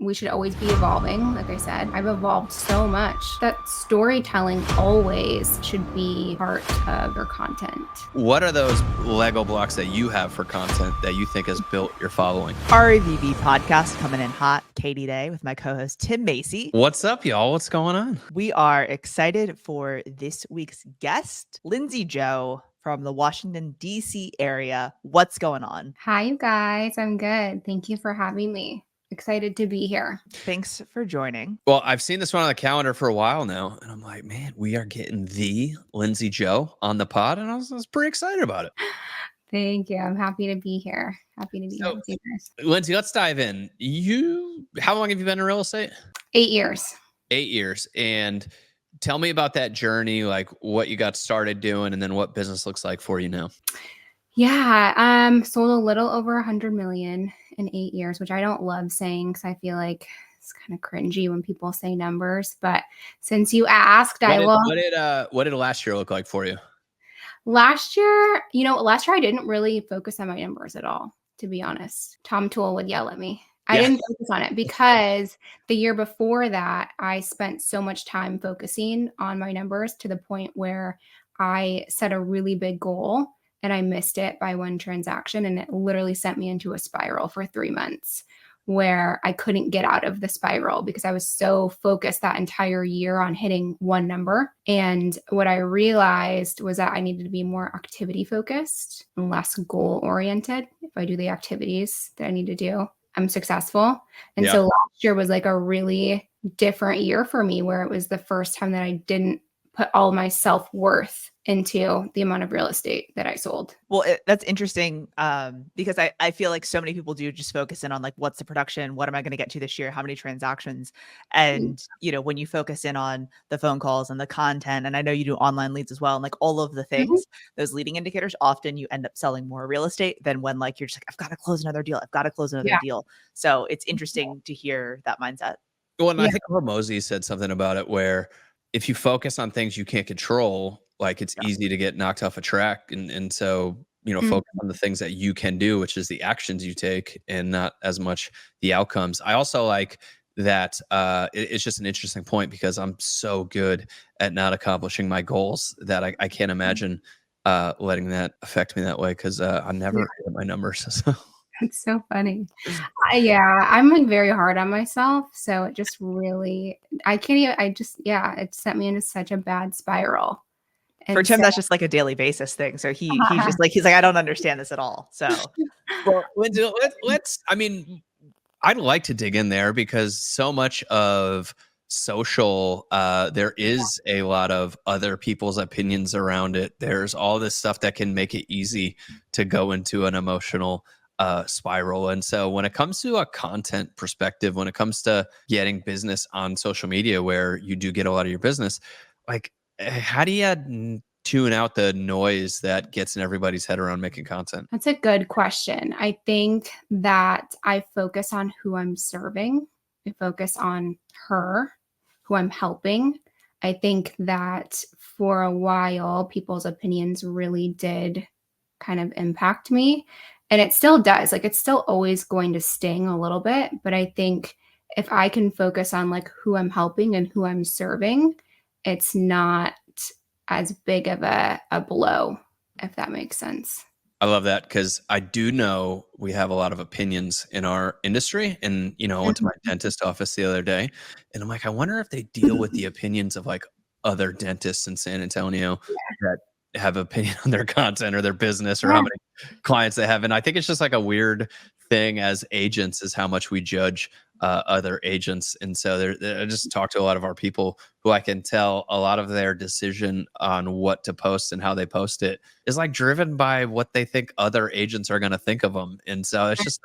we should always be evolving. Like I said, I've evolved so much that storytelling always should be part of your content. What are those Lego blocks that you have for content that you think has built your following? REVB Podcast coming in hot. Katie Day with my co-host Tim Macy. What's up, y'all? What's going on? We are excited for this week's guest, Lindsey Jo from the Washington, D.C. area. What's going on? Hi, you guys. I'm good. Thank you for having me. Excited to be here. Thanks for joining. Well, I've seen this one on the calendar for a while now, and I'm like, man, we are getting the Lindsey Jo on the pod, and I was pretty excited about it. Thank you. I'm happy to be here. Happy to be here with you guys. Lindsey, let's dive in. How long have you been in real estate? 8 years. 8 years. And tell me about that journey, like what you got started doing, and then what business looks like for you now. Yeah, sold a little over 100 million in 8 years, which I don't love saying because I feel like it's kind of cringy when people say numbers. But since you asked, What did last year look like for you? Last year I didn't really focus on my numbers at all, to be honest. Tom Toole would yell at me. I didn't focus on it because the year before that, I spent so much time focusing on my numbers to the point where I set a really big goal and I missed it by one transaction. And it literally sent me into a spiral for 3 months where I couldn't get out of the spiral because I was so focused that entire year on hitting one number. And what I realized was that I needed to be more activity focused and less goal oriented. If I do the activities that I need to do, I'm successful. And so last year was like a really different year for me where it was the first time that I didn't put all my self-worth into the amount of real estate that I sold. Well, that's interesting because I feel like so many people do just focus in on like, what's the production? What am I going to get to this year? How many transactions? And, when you focus in on the phone calls and the content, and I know you do online leads as well, and like all of the things, those leading indicators, often you end up selling more real estate than when like, you're just like, I've got to close another deal. I've got to close another deal. So it's interesting to hear that mindset. Well, and I think Hormozy said something about it where if you focus on things you can't control, like it's easy to get knocked off a track. And so, focus on the things that you can do, which is the actions you take and not as much the outcomes. I also like that it's just an interesting point because I'm so good at not accomplishing my goals that I can't imagine letting that affect me that way because I never hit my numbers. So. It's so funny. I'm like very hard on myself. So it just really, it sent me into such a bad spiral. And for Tim, that's just like a daily basis thing. So he's like, I don't understand this at all. So, well, Lindsey, I'd like to dig in there because so much of social, there is a lot of other people's opinions around it. There's all this stuff that can make it easy to go into an emotional spiral. And so when it comes to a content perspective, when it comes to getting business on social media where you do get a lot of your business, like how do you tune out the noise that gets in everybody's head around making content? That's a good question. I think that I focus on who I'm serving. I focus on her, who I'm helping. I think that for a while, people's opinions really did kind of impact me. And it still does. Like it's still always going to sting a little bit. But I think if I can focus on like who I'm helping and who I'm serving, it's not as big of a blow, if that makes sense. I love that because I do know we have a lot of opinions in our industry. And, I went to my dentist office the other day and I'm like, I wonder if they deal with the opinions of like other dentists in San Antonio that have opinion on their content or their business or how many clients they have. And I think it's just like a weird thing as agents is how much we judge other agents. And so I just talk to a lot of our people who I can tell a lot of their decision on what to post and how they post it is like driven by what they think other agents are going to think of them. And so it's just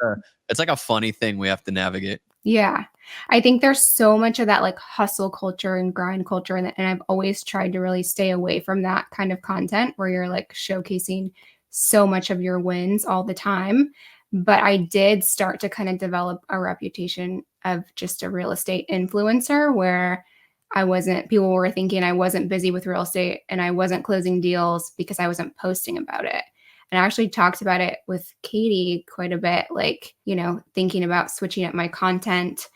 it's like a funny thing we have to navigate. Yeah. I think there's so much of that like hustle culture and grind culture. And I've always tried to really stay away from that kind of content where you're like showcasing so much of your wins all the time. But I did start to kind of develop a reputation of just a real estate influencer where people were thinking I wasn't busy with real estate and I wasn't closing deals because I wasn't posting about it. And I actually talked about it with Katie quite a bit, like, thinking about switching up my content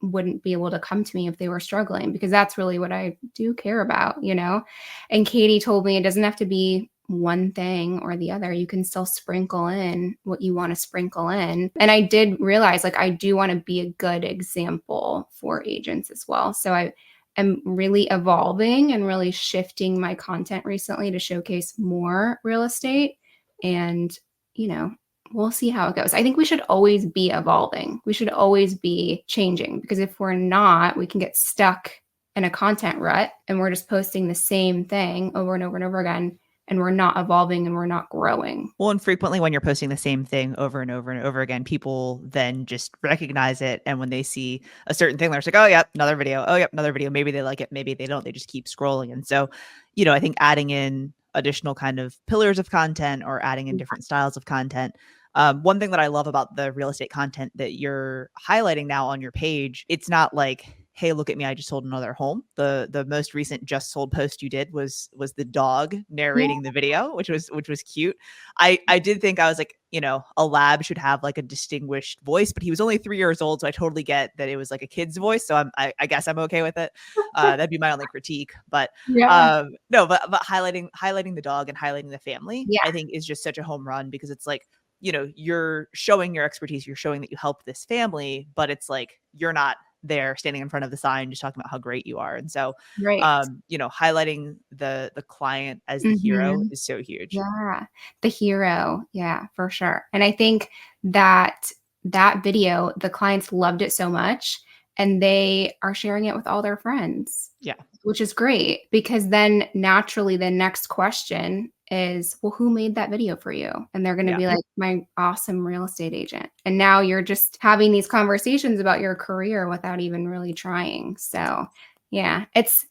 wouldn't be able to come to me if they were struggling, because that's really what I do care about, you know? And Katie told me it doesn't have to be one thing or the other. You can still sprinkle in what you want to sprinkle in. And I did realize, like, I do want to be a good example for agents as well. So I am really evolving and really shifting my content recently to showcase more real estate. And, you know, we'll see how it goes. I think we should always be evolving. We should always be changing, because if we're not, we can get stuck in a content rut and we're just posting the same thing over and over and over again, and we're not evolving and we're not growing. Well, and frequently when you're posting the same thing over and over and over again, people then just recognize it. And when they see a certain thing, they're just like, oh, yep, another video. Oh, yep, another video. Maybe they like it. Maybe they don't. They just keep scrolling. And so, you know, I think adding in additional kind of pillars of content or adding in different styles of content. One thing that I love about the real estate content that you're highlighting now on your page, it's not like, hey, look at me, I just sold another home. The most recent just sold post you did was the dog narrating the video, which was cute. I did think, I was like, you know, a lab should have like a distinguished voice, but he was only 3 years old, so I totally get that it was like a kid's voice. So I guess I'm okay with it. That'd be my only critique. But no, but highlighting the dog and highlighting the family, I think is just such a home run, because it's like, you know, you're showing your expertise, you're showing that you help this family, but it's like, you're not there standing in front of the sign just talking about how great you are. And so you know, highlighting the client as the hero is so huge. Yeah, the hero. Yeah, for sure. And I think that video, the clients loved it so much, and they are sharing it with all their friends. Yeah, which is great, because then naturally the next question is, well, who made that video for you? And they're going to be like, my awesome real estate agent. And now you're just having these conversations about your career without even really trying. So yeah, it's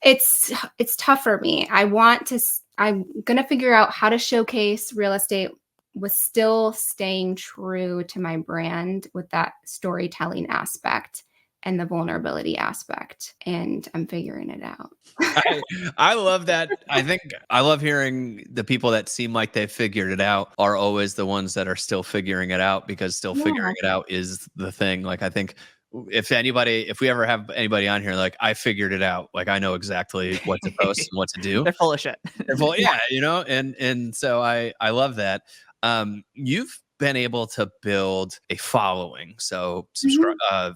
tough for me. I'm going to figure out how to showcase real estate with still staying true to my brand with that storytelling aspect and the vulnerability aspect. And I'm figuring it out. I love that. I think I love hearing the people that seem like they figured it out are always the ones that are still figuring it out, because still figuring it out is the thing. Like, I think if we ever have anybody on here, like, I figured it out, like, I know exactly what to post and what to do. They're full of shit. Yeah, you know, and so I love that. You've been able to build a following, so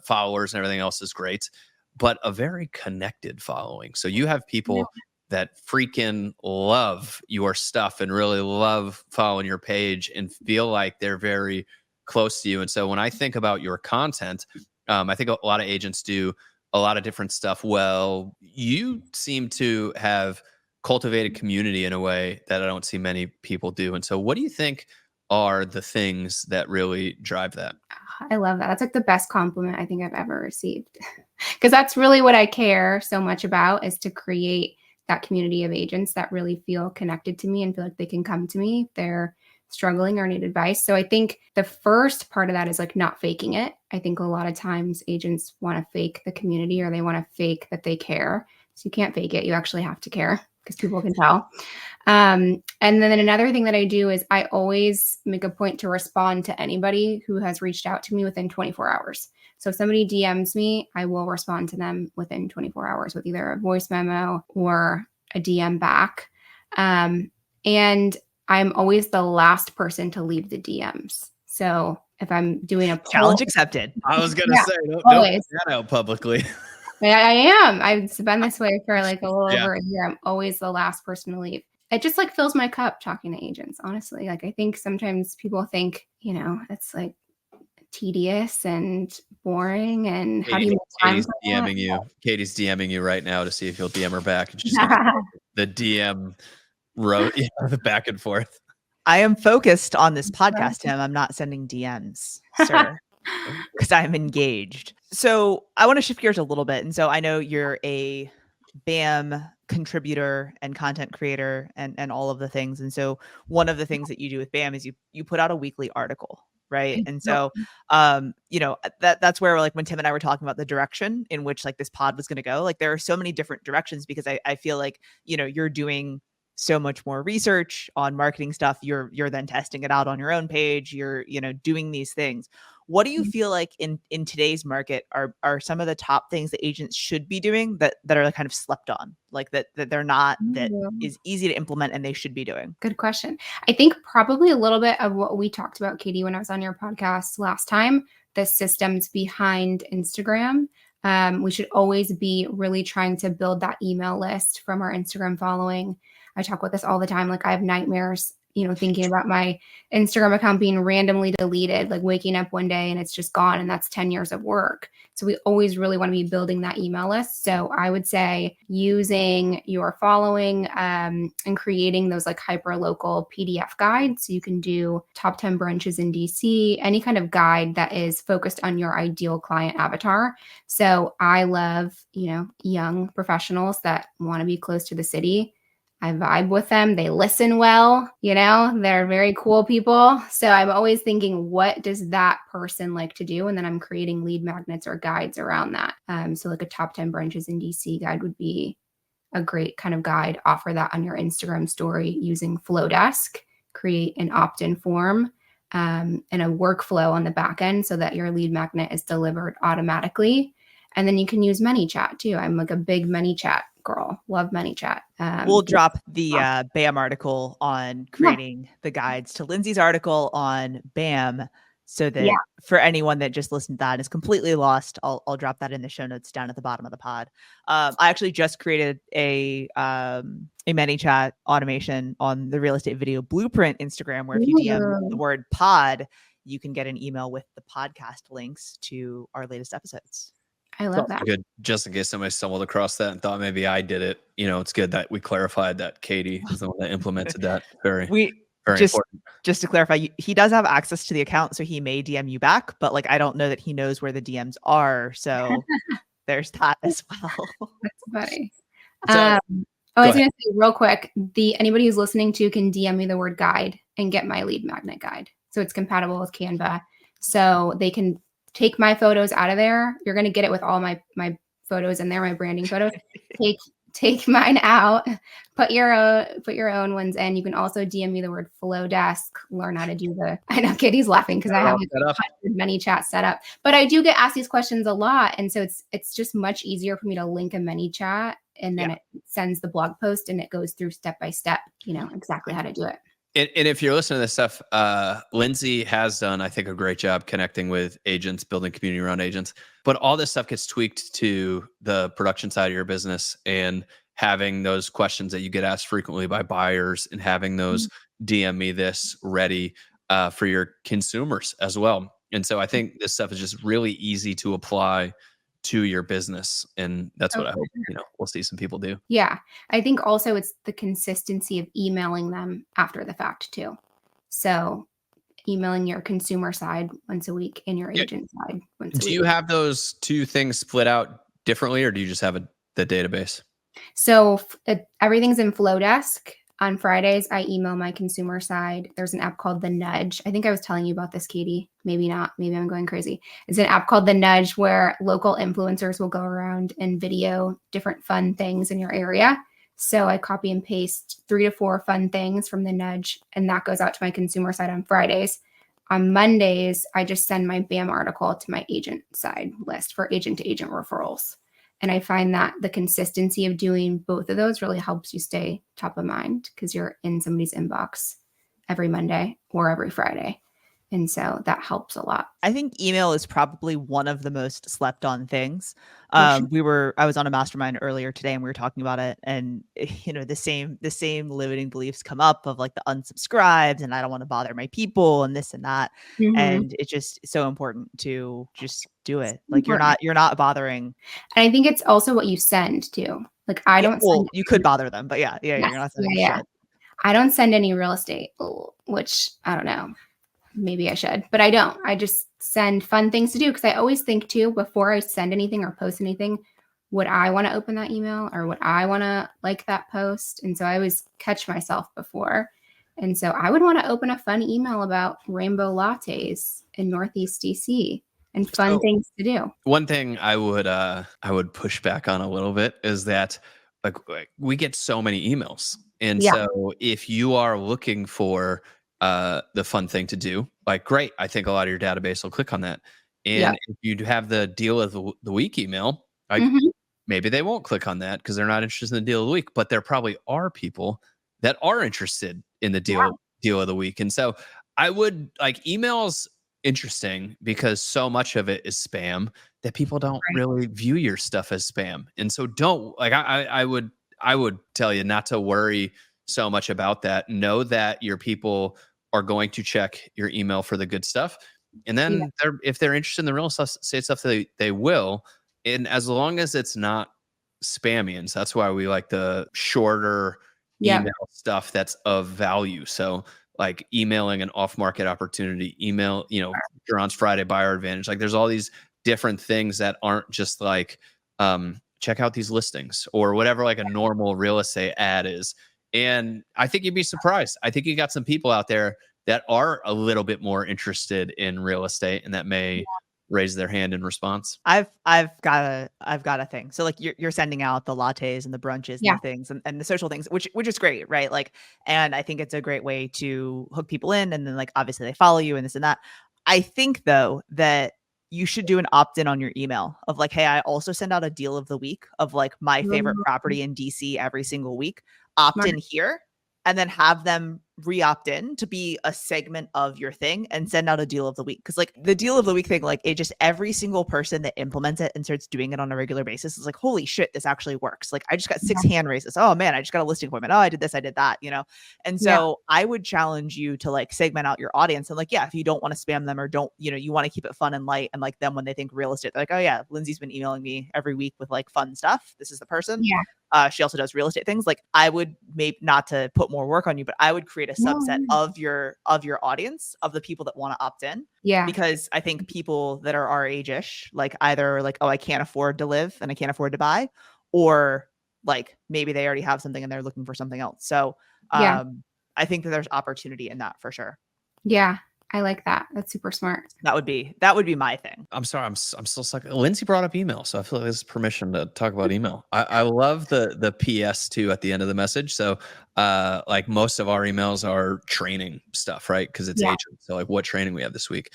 followers and everything else is great, but a very connected following. So you have people that freaking love your stuff and really love following your page and feel like they're very close to you. And so when I think about your content, I think a lot of agents do a lot of different stuff. Well, you seem to have cultivated community in a way that I don't see many people do. And so what do you think are the things that really drive that? I love that. That's like the best compliment I think I've ever received, because that's really what I care so much about, is to create that community of agents that really feel connected to me and feel like they can come to me if they're struggling or need advice. So I think the first part of that is like not faking it. I think a lot of times agents want to fake the community, or they want to fake that they care. So you can't fake it. You actually have to care, because people can tell. And then another thing that I do is I always make a point to respond to anybody who has reached out to me within 24 hours. So if somebody DMs me, I will respond to them within 24 hours with either a voice memo or a DM back. And I'm always the last person to leave the DMs. So if I'm doing a poll, challenge accepted. I was going to say, don't put that out publicly. I am. I've been this way for like a little over a year. I'm always the last person to leave. It just like fills my cup talking to agents, honestly. Like, I think sometimes people think, you know, it's like tedious and boring, and how do you make time Katie's for DMing that? you. Katie's DMing you right now to see if you'll DM her back. And she's the DM wrote the back and forth. I am focused on this podcast, Tim. I'm not sending DMs, sir, because I'm engaged. So I want to shift gears a little bit. And so I know you're a BAM contributor and content creator and all of the things. And so one of the things that you do with BAM is you put out a weekly article, right? And so, you know, that's where, like, when Tim and I were talking about the direction in which like this pod was going to go, like there are so many different directions, because I feel like, you know, you're doing so much more research on marketing stuff. You're then testing it out on your own page. You're, doing these things. What do you feel like in today's market are some of the top things that agents should be doing that are kind of slept on, like that they're not, that is easy to implement and they should be doing? Good question. I think probably a little bit of what we talked about, Katie, when I was on your podcast last time, the systems behind Instagram. We should always be really trying to build that email list from our Instagram following. I talk about this all the time. Like I have nightmares, thinking about my Instagram account being randomly deleted, like waking up one day and it's just gone. And that's 10 years of work. So we always really want to be building that email list. So I would say using your following and creating those like hyper local PDF guides. So you can do top 10 branches in DC, any kind of guide that is focused on your ideal client avatar. So I love, young professionals that want to be close to the city. I vibe with them. They listen well, they're very cool people. So I'm always thinking, what does that person like to do? And then I'm creating lead magnets or guides around that. So like a top 10 branches in DC guide would be a great kind of guide. Offer that on your Instagram story using Flowdesk, create an opt-in form and a workflow on the back end so that your lead magnet is delivered automatically. And then you can use ManyChat too. I'm like a big ManyChat girl. Love ManyChat. We'll drop the BAM article on creating the guides to Lindsey's article on BAM so that for anyone that just listened to that is completely lost, I'll drop that in the show notes down at the bottom of the pod. I actually just created a ManyChat automation on the Real Estate Video Blueprint Instagram, where if you DM the word pod, you can get an email with the podcast links to our latest episodes. I love that. Good. Just in case somebody stumbled across that and thought maybe I did it. It's good that we clarified that Katie is the one that implemented that. Very important. Just to clarify, he does have access to the account, so he may DM you back, but I don't know that he knows where the DMs are. So there's that as well. That's funny. I was going to say real quick, anybody who's listening to can DM me the word guide and get my lead magnet guide. So it's compatible with Canva. So they can take my photos out of there. You're going to get it with all my photos in there, my branding photos. Take mine out, put your own ones in. You can also DM me the word Flowdesk, learn how to do I know Kitty's laughing because I have ManyChat set up, but I do get asked these questions a lot. And so it's just much easier for me to link a ManyChat and then it sends the blog post and it goes through step by step, exactly how to do it. And if you're listening to this stuff, Lindsey has done, I think, a great job connecting with agents, building community around agents. But all this stuff gets tweaked to the production side of your business and having those questions that you get asked frequently by buyers and having those DM me this ready for your consumers as well. And so I think this stuff is just really easy to apply to your business. And that's what I hope, we'll see some people do. Yeah. I think also it's the consistency of emailing them after the fact too. So emailing your consumer side once a week and your agent side once a week. Do you have those two things split out differently, or do you just have the database? So everything's in Flowdesk. On Fridays, I email my consumer side. There's an app called The Nudge. I think I was telling you about this, Katie. Maybe not. Maybe I'm going crazy. It's an app called The Nudge where local influencers will go around and video different fun things in your area. So I copy and paste 3 to 4 fun things from The Nudge, and that goes out to my consumer side on Fridays. On Mondays, I just send my BAM article to my agent side list for agent-to-agent referrals. And I find that the consistency of doing both of those really helps you stay top of mind because you're in somebody's inbox every Monday or every Friday. And so that helps a lot. I think email is probably one of the most slept on things. I was on a mastermind earlier today and we were talking about it, and the same limiting beliefs come up of like the unsubscribes and I don't want to bother my people and this and that. And it's just so important to just do it. Like you're not bothering. And I think it's also what you send too. Like I don't send you could bother them, but you're not sending shit. I don't send any real estate, which I don't know. Maybe I should, but I don't. I just send fun things to do because I always think too, before I send anything or post anything, would I want to open that email or would I want to like that post? And so I always catch myself before. And so I would want to open a fun email about rainbow lattes in Northeast DC and fun things to do. One thing I would push back on a little bit is that like we get so many emails. And so if you are looking for the fun thing to do, like, great, I think a lot of your database will click on that. And if you have the deal of the week email, like maybe they won't click on that because they're not interested in the deal of the week, but there probably are people that are interested in the deal of the week. And so I would like emails interesting because so much of it is spam that people don't really view your stuff as spam. And so don't like, I would tell you not to worry so much about that. Know that your people are going to check your email for the good stuff. And then if they're interested in the real estate stuff, they will. And as long as it's not spammy, and so that's why we like the shorter email stuff that's of value. So like emailing an off-market opportunity, email, Duran's Friday Buyer Advantage. Like there's all these different things that aren't just like, check out these listings or whatever like a normal real estate ad is. And I think you'd be surprised. I think you got some people out there that are a little bit more interested in real estate and that may raise their hand in response. I've got a thing. So like you're sending out the lattes and the brunches and the things and the social things, which is great, right? Like, and I think it's a great way to hook people in, and then like obviously they follow you and this and that. I think though that you should do an opt-in on your email of like, hey, I also send out a deal of the week of like my favorite property in DC every single week. Opt in here, and then have them re-opt in to be a segment of your thing and send out a deal of the week. Cause like the deal of the week thing, like it just every single person that implements it and starts doing it on a regular basis is like, holy shit, this actually works. Like I just got 6 hand raises. Oh man, I just got a listing appointment. Oh, I did this, I did that, And so I would challenge you to like segment out your audience and like, if you don't want to spam them or don't, you want to keep it fun and light. And like them when they think real estate, they're like, oh yeah, Lindsay's been emailing me every week with like fun stuff. This is the person. She also does real estate things. Like I would maybe not to put more work on you, but I would create a subset of your audience of the people that want to opt in. Because I think people that are our age-ish, like either like, oh, I can't afford to live and I can't afford to buy, or like maybe they already have something and they're looking for something else. So I think that there's opportunity in that for sure. Yeah. I like that. That's super smart. That would be my thing. I'm sorry. I'm still stuck. Lindsay brought up email, so I feel like this is permission to talk about email. I love the PS too at the end of the message. So like most of our emails are training stuff, right? Because it's agent. So like what training we have this week.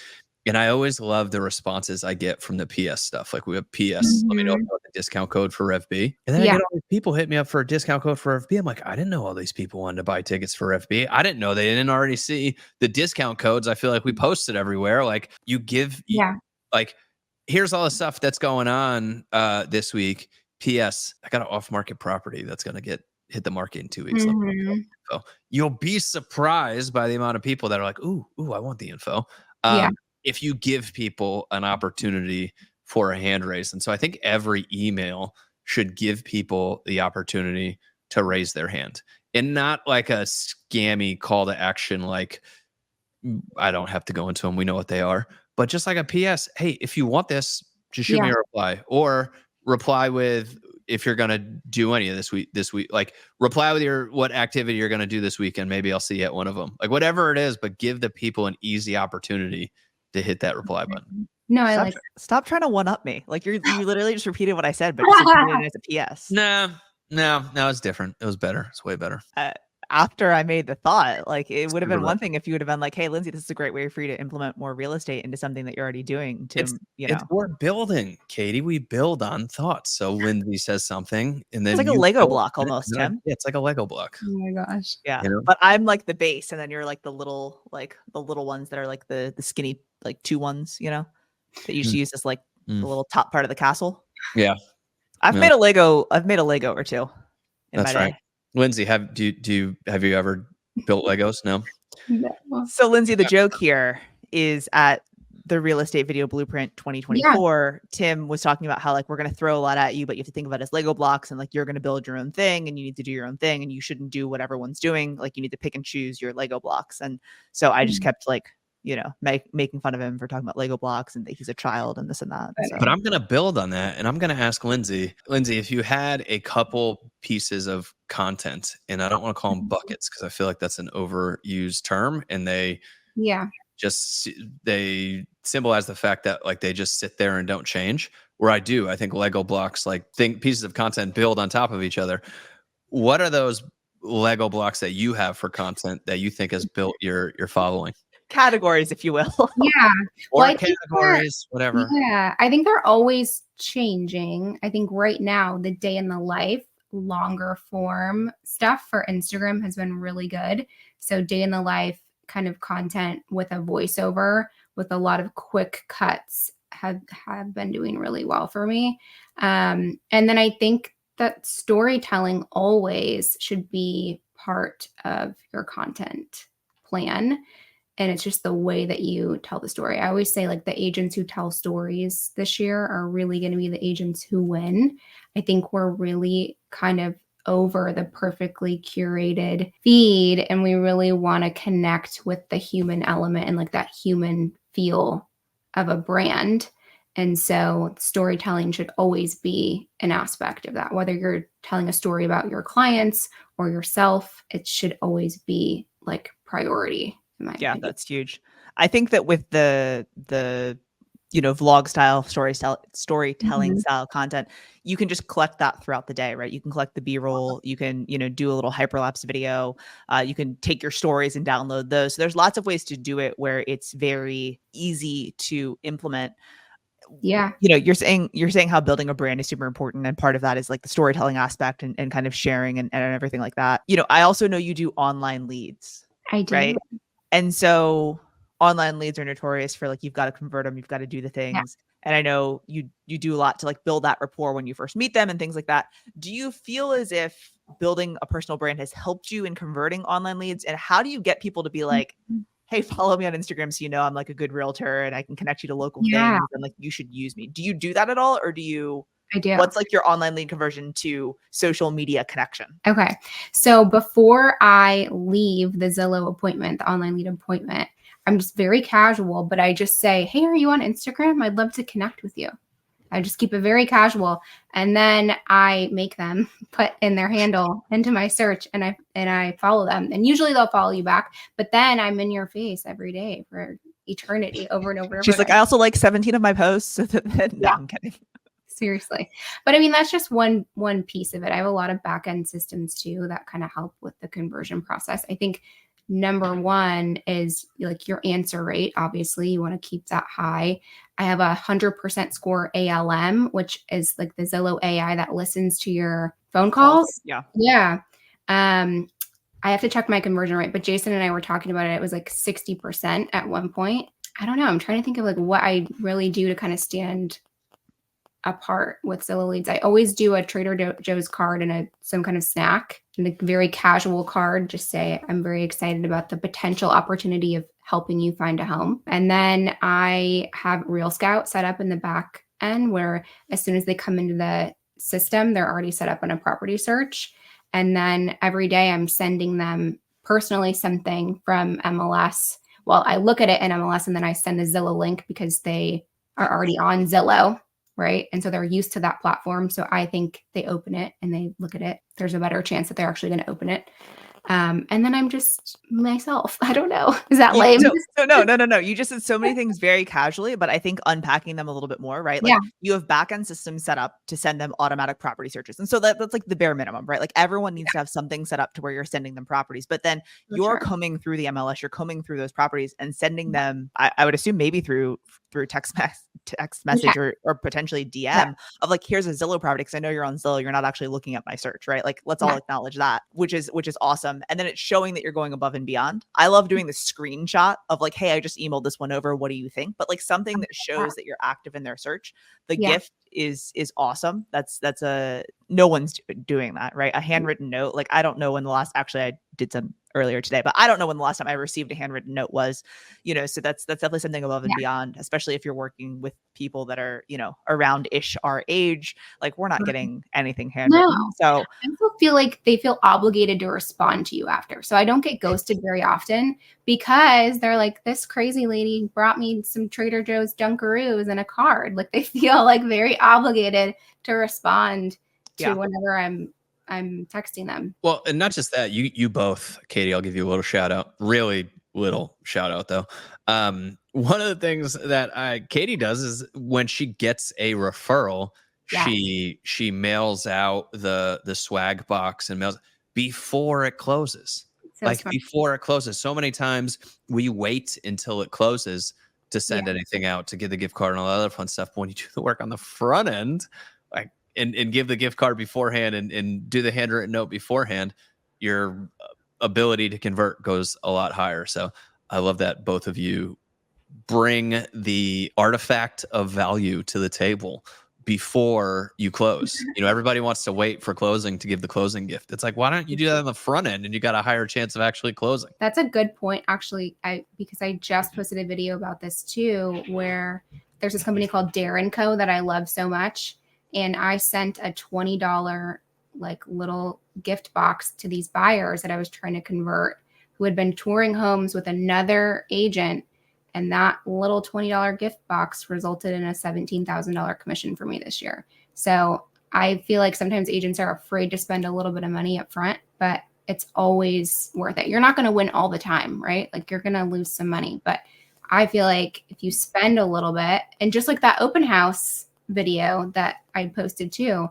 And I always love the responses I get from the PS stuff. Like we have PS, let me know about the discount code for REVB. And then I get all these people hit me up for a discount code for REVB. I'm like, I didn't know all these people wanted to buy tickets for REVB. I didn't know they didn't already see the discount codes. I feel like we posted everywhere. Like you give, like, here's all the stuff that's going on this week. PS, I got an off-market property that's going to hit the market in 2 weeks. So you'll be surprised by the amount of people that are like, ooh, I want the info. If you give people an opportunity for a hand raise. And so I think every email should give people the opportunity to raise their hand, and not like a scammy call to action. Like I don't have to go into them. We know what they are, but just like a PS, hey, if you want this, just shoot me a reply, or reply with, if you're going to do any of this week, like reply with what activity you're going to do this weekend. Maybe I'll see you at one of them, like whatever it is, but give the people an easy opportunity to hit that reply button. No, stop trying to one up me. Like you literally just repeated what I said, but just repeated it as a PS. No, it's different. It was better. It's way better. After I made the thought, like it would have been one thing if you would have been like, hey, Lindsay, this is a great way for you to implement more real estate into something that you're already doing. We're building, Katie. We build on thoughts. So Lindsay says something, and then it's like a Lego block almost, Tim. Yeah, it's like a Lego block. Oh my gosh. Yeah. But I'm like the base, and then you're like the little ones that are like the skinny, like 2 ones, that you used to use as like the little top part of the castle. Yeah. I've made a Lego or two in That's my right. day. Lindsay, have you ever built Legos? No. So Lindsay, the joke here is at the Real Estate Video Blueprint 2024, Tim was talking about how like we're going to throw a lot at you, but you have to think about it as Lego blocks, and like you're going to build your own thing, and you need to do your own thing, and you shouldn't do what everyone's doing. Like you need to pick and choose your Lego blocks. And so I just kept like, making fun of him for talking about Lego blocks and that he's a child and this and that. So. But I'm going to build on that, and I'm going to ask Lindsay, if you had a couple pieces of content, and I don't want to call them buckets because I feel like that's an overused term, and they symbolize the fact that like they just sit there and don't change. Where I think Lego blocks, like pieces of content build on top of each other. What are those Lego blocks that you have for content that you think has built your following? Categories, if you will. Yeah. Or categories, whatever. Yeah. I think they're always changing. I think right now, the day in the life, longer form stuff for Instagram has been really good. So day in the life kind of content with a voiceover with a lot of quick cuts have been doing really well for me. And then I think that storytelling always should be part of your content plan. And it's just the way that you tell the story. I always say like the agents who tell stories this year are really going to be the agents who win. I think we're really kind of over the perfectly curated feed, and we really want to connect with the human element and like that human feel of a brand. And so storytelling should always be an aspect of that. Whether you're telling a story about your clients or yourself, it should always be like priority. Yeah, that's huge. I think that with the vlog style storytelling style content, you can just collect that throughout the day, right? You can collect the B-roll, you can do a little hyperlapse video, you can take your stories and download those. So there's lots of ways to do it where it's very easy to implement. Yeah. You're saying how building a brand is super important, and part of that is like the storytelling aspect and kind of sharing and everything like that. I also know you do online leads. I do. Right? And so online leads are notorious for like, you've got to convert them, you've got to do the things. Yeah. And I know you do a lot to like build that rapport when you first meet them and things like that. Do you feel as if building a personal brand has helped you in converting online leads? And how do you get people to be like, hey, follow me on Instagram so I'm like a good realtor and I can connect you to local things and like you should use me? Do you do that at all? Or do you? I do. What's like your online lead conversion to social media connection? Okay. So before I leave the Zillow appointment, the online lead appointment, I'm just very casual, but I just say, hey, are you on Instagram? I'd love to connect with you. I just keep it very casual. And then I make them put in their handle into my search and I follow them. And usually they'll follow you back, but then I'm in your face every day for eternity over and over. She's like, I also like 17 of my posts. So no, I'm kidding. Seriously. But I mean, that's just one piece of it. I have a lot of back-end systems too that kind of help with the conversion process. I think number one is like your answer rate. Obviously, you want to keep that high. I have 100% score ALM, which is like the Zillow AI that listens to your phone calls. Yeah. Yeah. I have to check my conversion rate, but Jason and I were talking about it. It was like 60% at one point. I don't know. I'm trying to think of like what I really do to kind of stand apart with Zillow leads. I always do a Trader Joe's card and some kind of snack, and a very casual card. Just say, I'm very excited about the potential opportunity of helping you find a home. And then I have Real Scout set up in the back end where as soon as they come into the system, they're already set up on a property search. And then every day I'm sending them personally something from MLS. Well, I look at it in MLS and then I send the Zillow link because they are already on Zillow. Right. And so they're used to that platform. So I think they open it and they look at it. There's a better chance that they're actually going to open it. And then I'm just myself. I don't know. Is that lame? No. You just said so many things very casually, but I think unpacking them a little bit more, right? Like you have backend systems set up to send them automatic property searches. And so that's like the bare minimum, right? Like everyone needs to have something set up to where you're sending them properties, but then you're coming through the MLS, you're coming through those properties and sending them, I would assume maybe through text message or potentially DM of like, here's a Zillow property. Cause I know you're on Zillow. You're not actually looking at my search, right? Like let's all acknowledge that, which is awesome. And then it's showing that you're going above and beyond. I love doing the screenshot of like, hey, I just emailed this one over. What do you think? But like something that shows that you're active in their search. The gift is awesome. That's no one's doing that, right? A handwritten note. Like, I don't know when the last, actually I did some earlier today, but I don't know when the last time I received a handwritten note was, so that's definitely something above and beyond, especially if you're working with people that are, around ish our age. Like we're not getting anything handwritten. No. So I also feel like they feel obligated to respond to you after. So I don't get ghosted very often because they're like, this crazy lady brought me some Trader Joe's Dunkaroos and a card. Like they feel like very obligated to respond to whenever I'm texting them. Well, and not just that, you both, Katie, I'll give you a little shout out, really little shout out though. One of the things that Katie does is when she gets a referral, she mails out the swag box and mails before it closes. So before it closes. So many times we wait until it closes to send anything out, to give the gift card and all that other fun stuff. But when you do the work on the front end, like and give the gift card beforehand and do the handwritten note beforehand, your ability to convert goes a lot higher. So I love that both of you bring the artifact of value to the table before you close. Everybody wants to wait for closing to give the closing gift. It's like, why don't you do that on the front end and you got a higher chance of actually closing? That's a good point, actually. Because I just posted a video about this too, where there's this company called Dare & Co that I love so much. And I sent a $20 like little gift box to these buyers that I was trying to convert, who had been touring homes with another agent. And that little $20 gift box resulted in a $17,000 commission for me this year. So I feel like sometimes agents are afraid to spend a little bit of money up front, but it's always worth it. You're not going to win all the time, right? Like you're going to lose some money. But I feel like if you spend a little bit, and just like that open house video that I posted too,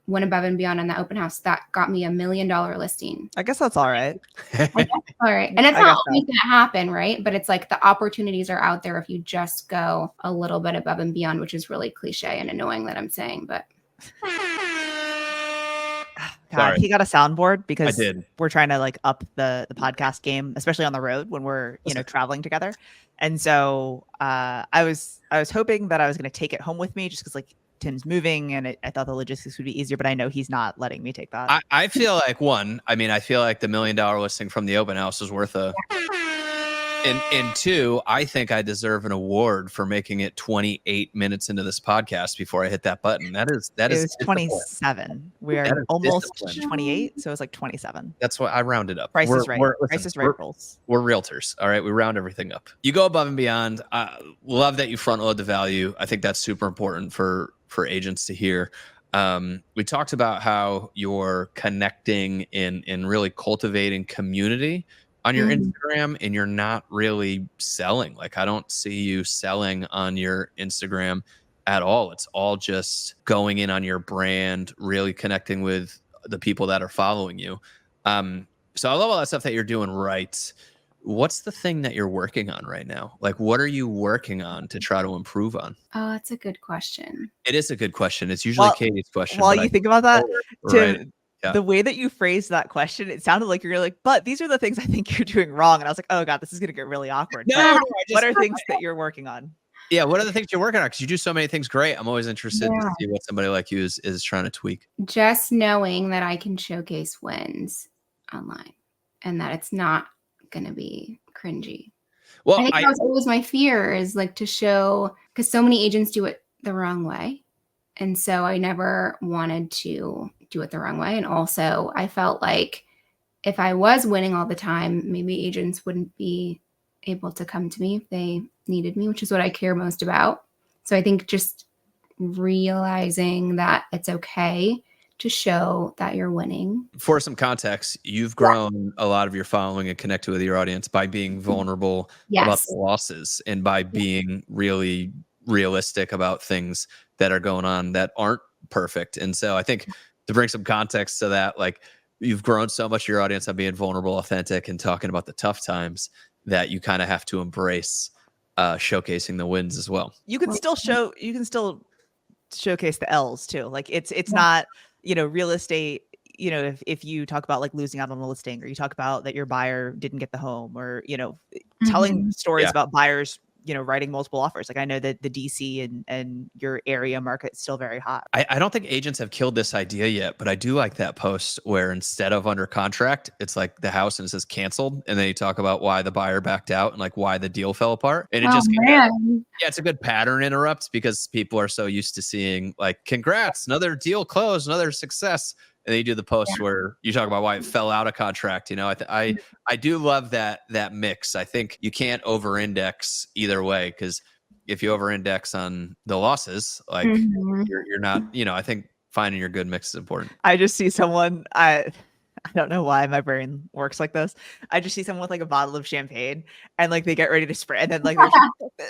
went above and beyond on that open house, that got me $1 million listing. I guess that's all right. All right. And it's not always going to happen, right? But it's like the opportunities are out there if you just go a little bit above and beyond, which is really cliche and annoying that I'm saying, but. God, he got a soundboard because I did. We're trying to like up the podcast game, especially on the road when we're, traveling together. And so I was hoping that I was going to take it home with me just because like Tim's moving and I thought the logistics would be easier, but I know he's not letting me take that. I feel like I feel like the $1 million listing from the open house is worth and two, I think I deserve an award for making it 28 minutes into this podcast before I hit that button. It was 27. We are almost 28. So it's like 27. That's what I rounded up. Price is right. Price is right rules. We're realtors. All right. We round everything up. You go above and beyond. Love that you front load the value. I think that's super important for agents to hear. We talked about how you're connecting and really cultivating community on your Instagram, and you're not really selling. Like I don't see you selling on your Instagram at all. It's all just going in on your brand, really connecting with the people that are following you. So I love all that stuff that you're doing right. What's the thing that you're working on right now? Like, what are you working on to try to improve on? Oh, that's a good question. It is a good question. It's usually Katie's question. While you think about that, Tim, the way that you phrased that question, it sounded like you're like, but these are the things I think you're doing wrong. And I was like, oh God, this is going to get really awkward. No, what are things that you're working on? Yeah, what are the things you're working on? Because you do so many things great. I'm always interested to see what somebody like you is trying to tweak. Just knowing that I can showcase wins online and that it's not going to be cringy. Well, I think that was always my fear, is like to show, because so many agents do it the wrong way. And so I never wanted to do it the wrong way. And also I felt like if I was winning all the time, maybe agents wouldn't be able to come to me if they needed me, which is what I care most about. So I think just realizing that it's okay to show that you're winning. For some context, you've grown a lot of your following and connected with your audience by being vulnerable about the losses and by being really realistic about things that are going on that aren't perfect. And so I think to bring some context to that, like you've grown so much of your audience on being vulnerable, authentic, and talking about the tough times that you kind of have to embrace showcasing the wins as well. You can still showcase the L's too. Like it's not, real estate, if you talk about like losing out on a listing, or you talk about that your buyer didn't get the home, or, telling stories about buyers, writing multiple offers. Like I know that the DC and your area market is still very hot. I don't think agents have killed this idea yet, but I do like that post where instead of under contract, it's like the house and it says canceled. And then you talk about why the buyer backed out and like why the deal fell apart. And it it's a good pattern interrupt, because people are so used to seeing like, congrats, another deal closed, another success. And then you do the post where you talk about why it fell out of contract. I do love that mix. I think you can't over-index either way, because if you over-index on the losses, like you're not. I think finding your good mix is important. I just see someone. I I don't know why my brain works like this. I just see someone with like a bottle of champagne and like they get ready to spray and then like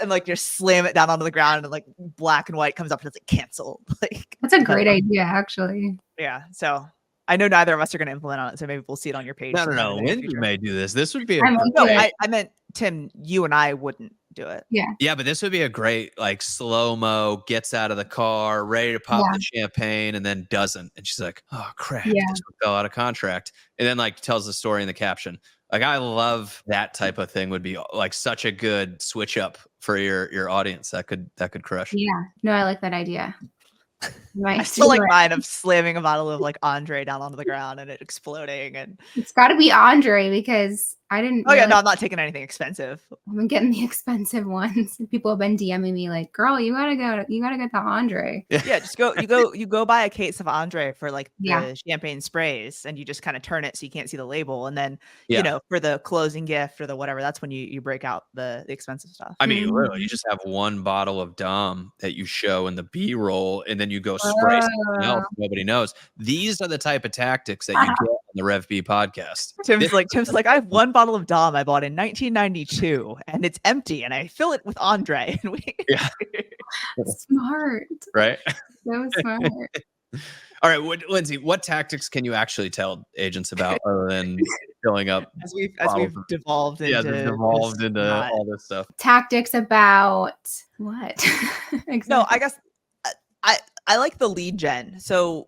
and like just slam it down onto the ground and like black and white comes up and it's like cancel. Like That's a great idea, actually. yeah. So I know neither of us are going to implement on it. So maybe we'll see it on your page. No. Lindsey may do this. This would be a no, I meant Tim, you and I wouldn't do it. Yeah, but this would be a great like slow-mo, gets out of the car, ready to pop the champagne, and then doesn't. And she's like, oh crap, this one fell out of contract. And then like tells the story in the caption. Like I love that type of thing, would be like such a good switch up for your audience. That could crush. Yeah. No, I like that idea. I still like mine of slamming a bottle of like Andre down onto the ground and it exploding, and it's got to be Andre because I didn't. Oh yeah, no, I'm not taking anything expensive. I've been getting the expensive ones. People have been DMing me like, "Girl, you gotta get the Andre." Yeah, just you go buy a case of Andre for like the champagne sprays, and you just kind of turn it so you can't see the label, and then you know, for the closing gift or the whatever, that's when you break out the expensive stuff. I mean, literally, you just have one bottle of Dom that you show in the B-roll, and then you go spray something else nobody knows. These are the type of tactics that you get on the REVB podcast. Tim's like, I have one bottle of Dom I bought in 1992, and it's empty, and I fill it with Andre. And smart, right? So smart. All right, Lindsey, what tactics can you actually tell agents about other than filling up? As we've devolved into all this stuff. Tactics about what? Exactly. No, I guess I like the lead gen. So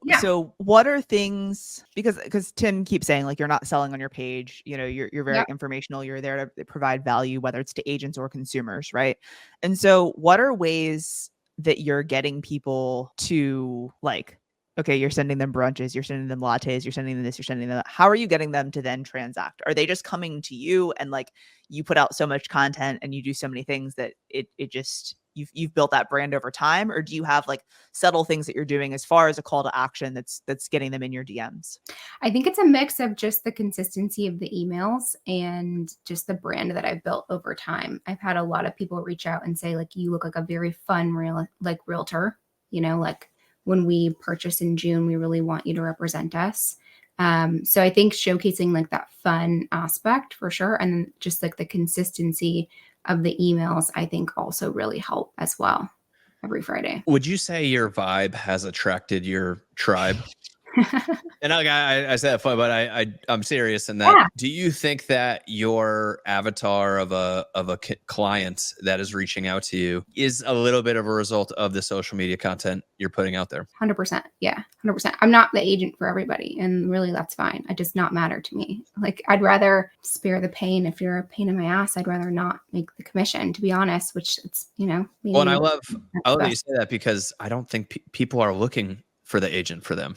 what are things, because Tim keeps saying like you're not selling on your page, you know, you're very informational, you're there to provide value, whether it's to agents or consumers, right? And so what are ways that you're getting people to like, okay, you're sending them brunches, you're sending them lattes, you're sending them this, you're sending them that. How are you getting them to then transact? Are they just coming to you and like you put out so much content and you do so many things that it just you've built that brand over time? Or do you have like subtle things that you're doing as far as a call to action that's getting them in your DMs? I think it's a mix of just the consistency of the emails and just the brand that I've built over time. I've had a lot of people reach out and say like, you look like a very fun realtor, you know, like when we purchase in June, we really want you to represent us. So I think showcasing like that fun aspect for sure. And just like the consistency of the emails, I think also really help as well every Friday. Would you say your vibe has attracted your tribe? And I said that fun, but I'm serious in that. Yeah. Do you think that your avatar of a client that is reaching out to you is a little bit of a result of the social media content you're putting out there? 100%. Yeah, 100%. I'm not the agent for everybody, and really that's fine. It does not matter to me. Like I'd rather spare the pain. If you're a pain in my ass, I'd rather not make the commission, to be honest, which it's, you know. Well, and I love that you say that, because I don't think people are looking for the agent for them.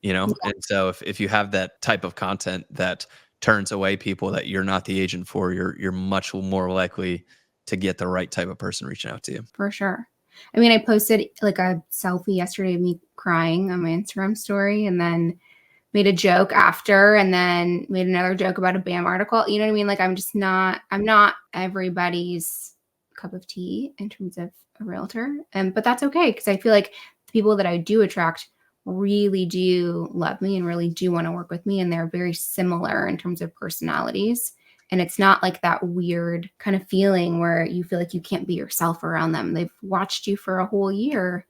You know, and so if you have that type of content that turns away people that you're not the agent for, you're much more likely to get the right type of person reaching out to you. For sure. I mean, I posted like a selfie yesterday of me crying on my Instagram story, and then made a joke after, and then made another joke about a BAM article. You know what I mean? Like I'm not everybody's cup of tea in terms of a realtor. But that's okay, because I feel like the people that I do attract really do love me and really do want to work with me, and they're very similar in terms of personalities, and it's not like that weird kind of feeling where you feel like you can't be yourself around them. They've watched you for a whole year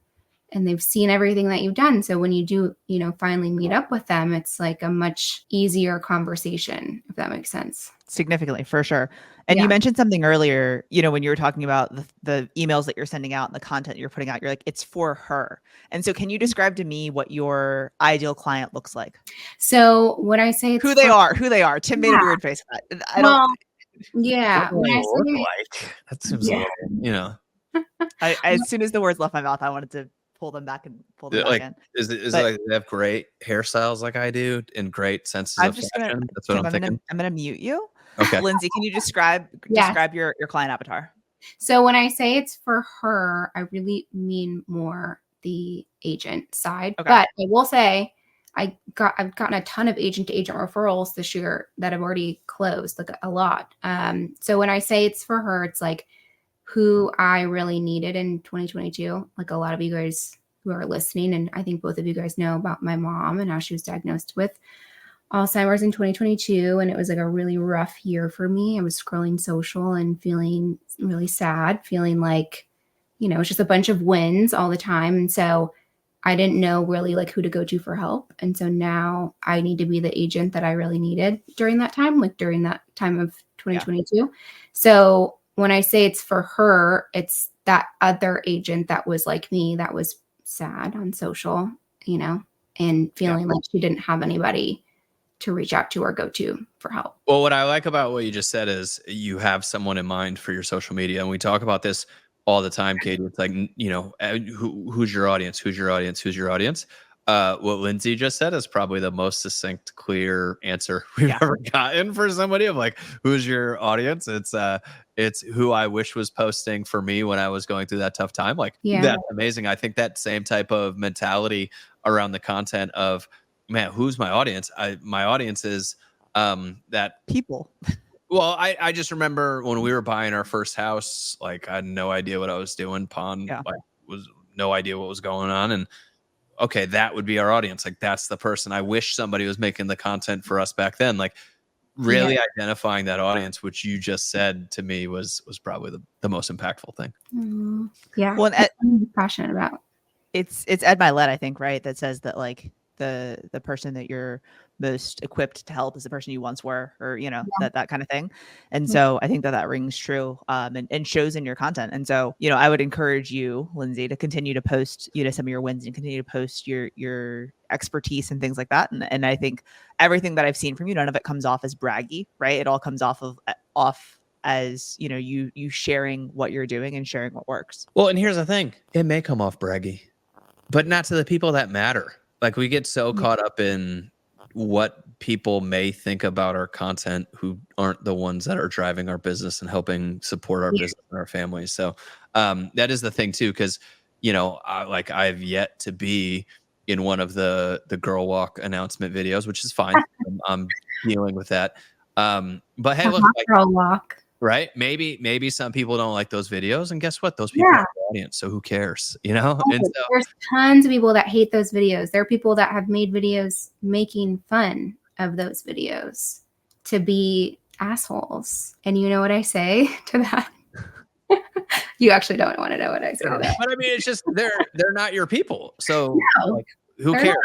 and they've seen everything that you've done, so when you do, you know, finally meet up with them, it's like a much easier conversation, if that makes sense. Significantly, for sure. And you mentioned something earlier, you know, when you were talking about the emails that you're sending out and the content you're putting out, you're like, it's for her. And so can you describe to me what your ideal client looks like? So when I say it's who they are, Tim made a weird face. I don't. Yeah. What do they look like? That seems a little, you know. As soon as the words left my mouth, I wanted to pull them back in. Is it like they have great hairstyles like I do and great senses of fashion? That's what I'm thinking. I'm going to mute you. Okay. Lindsey, can you describe your client avatar? So when I say it's for her, I really mean more the agent side. Okay. But I will say I've gotten a ton of agent to agent referrals this year that have already closed, like a lot. So when I say it's for her, it's like who I really needed in 2022. Like a lot of you guys who are listening, and I think both of you guys know about my mom and how she was diagnosed with Alzheimer's in 2022, and it was like a really rough year for me. I was scrolling social and feeling really sad, feeling like, it's just a bunch of wins all the time. And so I didn't know really like who to go to for help. And so now I need to be the agent that I really needed during that time, like during that time of 2022. Yeah. So when I say it's for her, it's that other agent that was like me, that was sad on social, and feeling like she didn't have anybody to reach out to or go to for help. Well, what I like about what you just said is you have someone in mind for your social media. And we talk about this all the time, Katie. It's like, who's your audience? Who's your audience? Who's your audience? What Lindsey just said is probably the most succinct, clear answer we've ever gotten for somebody of like, who's your audience? It's who I wish was posting for me when I was going through that tough time. Like, that's amazing. I think that same type of mentality around the content of, man, who's my audience? My audience is that people. Well, I just remember when we were buying our first house, like I had no idea what I was doing. Was no idea what was going on. And okay, that would be our audience. Like that's the person. I wish somebody was making the content for us back then. Like really identifying that audience, which you just said to me was probably the most impactful thing. Yeah. Well, I'm passionate about. It's Ed Milet, I think, right? That says that like the person that you're most equipped to help is the person you once were, or that kind of thing. And so I think that rings true and shows in your content. And so I would encourage you, Lindsey, to continue to post some of your wins and continue to post your expertise and things like that. And I think everything that I've seen from you, none of it comes off as braggy, right? It all comes off as you sharing what you're doing and sharing what works. Well, and here's the thing, it may come off braggy, but not to the people that matter. Like we get so caught up in what people may think about our content who aren't the ones that are driving our business and helping support our business and our families. So that is the thing too, because I've yet to be in one of the girl walk announcement videos, which is fine. I'm dealing with that. But hey, look, girl walk. Right? Maybe some people don't like those videos, and guess what? Those people are the audience, so who cares? And so, there's tons of people that hate those videos. There are people that have made videos making fun of those videos to be assholes. And you know what I say to that? You actually don't want to know what I say to that. But I mean, it's just they're not your people. So who cares?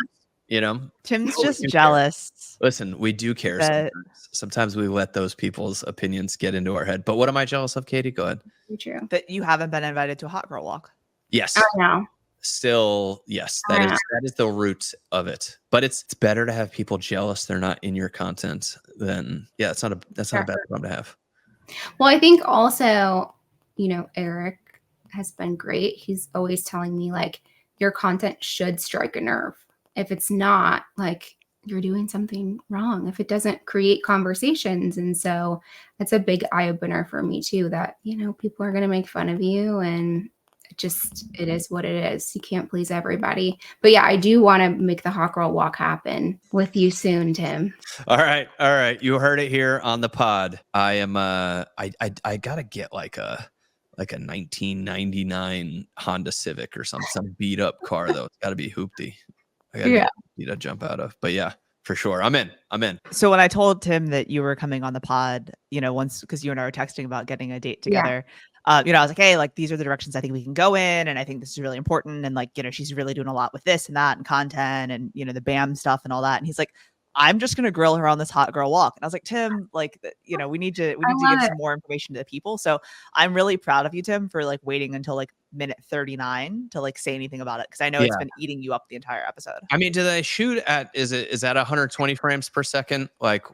Tim's just jealous. Listen, we do care. Sometimes we let those people's opinions get into our head. But what am I jealous of, Katie? Go ahead. True. That you haven't been invited to a hot girl walk. Yes. I know. Still, yes. That is the root of it. But it's better to have people jealous they're not in your content than that's not a bad problem to have. Well, I think also, Eric has been great. He's always telling me like your content should strike a nerve. If it's not, like you're doing something wrong, if it doesn't create conversations. And so it's a big eye opener for me too, that, people are going to make fun of you, and it is what it is. You can't please everybody. But yeah, I do want to make the hot girl walk happen with you soon, Tim. All right. You heard it here on the pod. I am, I got to get like a 1999 Honda Civic or some beat up car though. It's got to be hoopty. To jump out of, but yeah, for sure. I'm in. So when I told Tim that you were coming on the pod, once, because you and I were texting about getting a date together, I was like, hey, like these are the directions I think we can go in. And I think this is really important. And like, she's really doing a lot with this and that and content and, the BAM stuff and all that. And he's like, I'm just going to grill her on this hot girl walk. And I was like, Tim, like, we need to give some more information to the people. So I'm really proud of you, Tim, for like waiting until like minute 39 to like say anything about it. Cause I know it's been eating you up the entire episode. I mean, do they shoot at, is that 120 frames per second? Like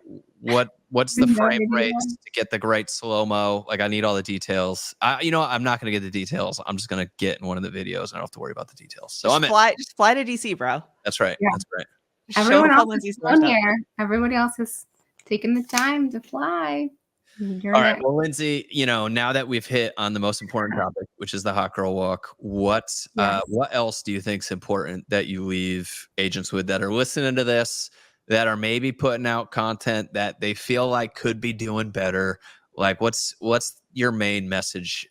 what's the frame rate to get the great slow-mo? Like I need all the details. I'm not going to get the details. I'm just going to get in one of the videos and I don't have to worry about the details. So just fly to DC, bro. That's right. Yeah. That's right. Everyone else is on here. Everybody else is taking the time to fly. All right. Well, Lindsey, now that we've hit on the most important topic, which is the hot girl walk, what else do you think is important that you leave agents with that are listening to this, that are maybe putting out content that they feel like could be doing better? Like what's your main message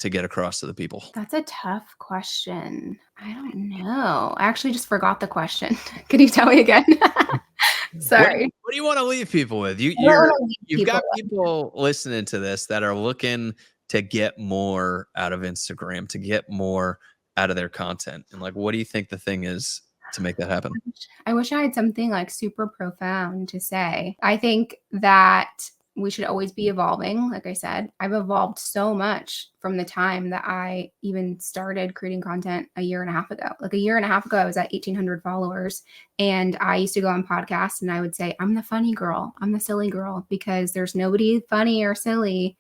to get across to the people? That's a tough question. I don't know. I actually just forgot the question. Could you tell me again? Sorry. What do you want to leave people with? You've got people listening to this that are looking to get more out of Instagram, to get more out of their content. And like, what do you think the thing is to make that happen? I wish I had something like super profound to say. I think that we should always be evolving. Like I said, I've evolved so much from the time that I even started creating content a year and a half ago. Like a year and a half ago, I was at 1,800 followers, and I used to go on podcasts and I would say, I'm the funny girl. I'm the silly girl, because there's nobody funny or silly,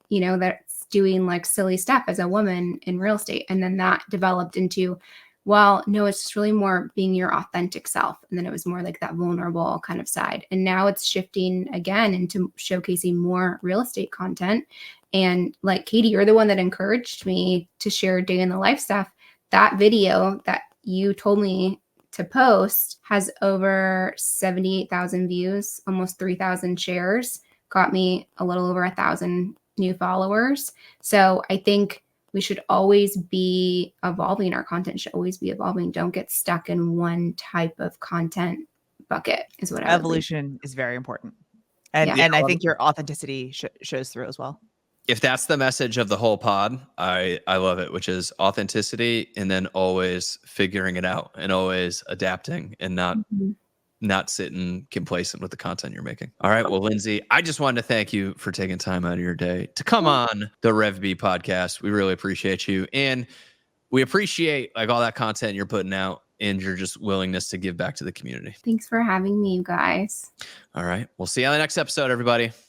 that's doing like silly stuff as a woman in real estate. And then that developed into, well, no, it's just really more being your authentic self. And then it was more like that vulnerable kind of side. And now it's shifting again into showcasing more real estate content. And like, Katie, you're the one that encouraged me to share day in the life stuff. That video that you told me to post has over 78,000 views, almost 3,000 shares, got me a little over 1,000 new followers. So I think we should always be evolving. Our content should always be evolving. Don't get stuck in one type of content bucket is what I would Evolution is very important. And I think your authenticity shows through as well. If that's the message of the whole pod, I love it, which is authenticity, and then always figuring it out and always adapting and not sitting complacent with the content you're making. All right. Well, Lindsey, I just wanted to thank you for taking time out of your day to come on the REVB podcast. We really appreciate you. And we appreciate like all that content you're putting out and your just willingness to give back to the community. Thanks for having me, you guys. All right. We'll see you on the next episode, everybody.